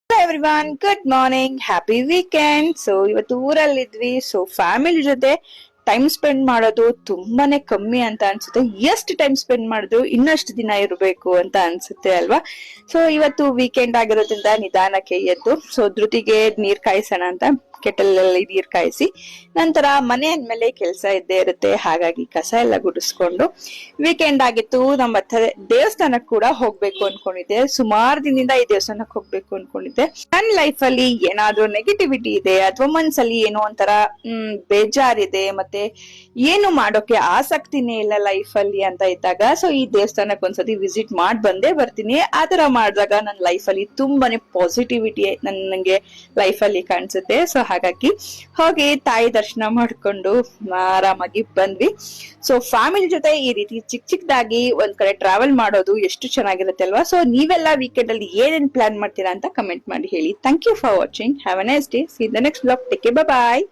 Hello everyone, good morning, happy weekend. ಇವತ್ತು ಊರಲ್ಲಿದ್ವಿ. Family ಜೊತೆ time spend ಮಾಡೋದು ತುಂಬಾನೇ ಕಮ್ಮಿ ಅಂತ ಅನ್ಸುತ್ತೆ. ಎಷ್ಟು ಟೈಮ್ ಸ್ಪೆಂಡ್ ಮಾಡಿದ್ರು ಇನ್ನಷ್ಟು ದಿನ ಇರಬೇಕು ಅಂತ ಅನ್ಸುತ್ತೆ ಅಲ್ವಾ? ಇವತ್ತು ವೀಕೆಂಡ್ ಆಗಿರೋದ್ರಿಂದ ನಿಧಾನಕ್ಕೆ ಎದ್ದು ಧೃತಿಗೆ ನೀರ್ ಕಾಯಿಸೋಣ ಅಂತ ಕೆಟಲಲ್ಲಿ ನೀರ್ ಕಾಯಿಸಿ, ನಂತರ ಮನೆ ಅಂದ್ಮೇಲೆ ಕೆಲಸ ಇದ್ದೇ ಇರುತ್ತೆ. ಹಾಗಾಗಿ ಕಸ ಎಲ್ಲ ಗುಡಿಸ್ಕೊಂಡು, ವೀಕೆಂಡ್ ಆಗಿತ್ತು, ನಮ್ಮ ದೇವಸ್ಥಾನಕ್ ಕೂಡ ಹೋಗ್ಬೇಕು ಅನ್ಕೊಂಡಿದ್ದೆ. ಸುಮಾರು ದಿನದಿಂದ ಈ ದೇವಸ್ಥಾನಕ್ ಹೋಗ್ಬೇಕು ಅನ್ಕೊಂಡಿದ್ದೆ. ನನ್ನ ಲೈಫ್ ಅಲ್ಲಿ ಏನಾದ್ರೂ ನೆಗೆಟಿವಿಟಿ ಇದೆ ಅಥವಾ ಮನ್ಸಲ್ಲಿ ಏನೋ ಒಂಥರ ಬೇಜಾರಿದೆ, ಮತ್ತೆ ಏನು ಮಾಡೋಕೆ ಆಸಕ್ತಿನೇ ಇಲ್ಲ ಲೈಫ್ ಅಲ್ಲಿ ಅಂತ ಇದ್ದಾಗ ಈ ದೇವಸ್ಥಾನಕ್ ಒಂದ್ಸತಿ ವಿಸಿಟ್ ಮಾಡಿ ಬಂದೇ ಬರ್ತೀನಿ. ಆತರ ಮಾಡಿದಾಗ ನನ್ನ ಲೈಫ್ ಅಲ್ಲಿ ತುಂಬಾನೇ ಪಾಸಿಟಿವಿಟಿ ನಂಗೆ ಲೈಫ್ ಅಲ್ಲಿ ಕಾಣಿಸುತ್ತೆ. ಹಾಗಾಗಿ ಹೋಗಿ ತಾಯಿ ದರ್ಶನ ಮಾಡ್ಕೊಂಡು ಆರಾಮಾಗಿ ಬಂದ್ವಿ. ಫ್ಯಾಮಿಲಿ ಜೊತೆ ಈ ರೀತಿ ಚಿಕ್ಕದಾಗಿ ಒಂದ್ ಕಡೆ ಟ್ರಾವೆಲ್ ಮಾಡೋದು ಎಷ್ಟು ಚೆನ್ನಾಗಿರುತ್ತೆ ಅಲ್ವಾ? ನೀವೆಲ್ಲ ವೀಕೆಂಡ್ ಅಲ್ಲಿ ಏನೇನ್ ಪ್ಲಾನ್ ಮಾಡ್ತೀರಾ ಅಂತ ಕಮೆಂಟ್ ಮಾಡಿ ಹೇಳಿ. Thank you for watching. Have a nice day. See the next blog. Take care. Bye bye.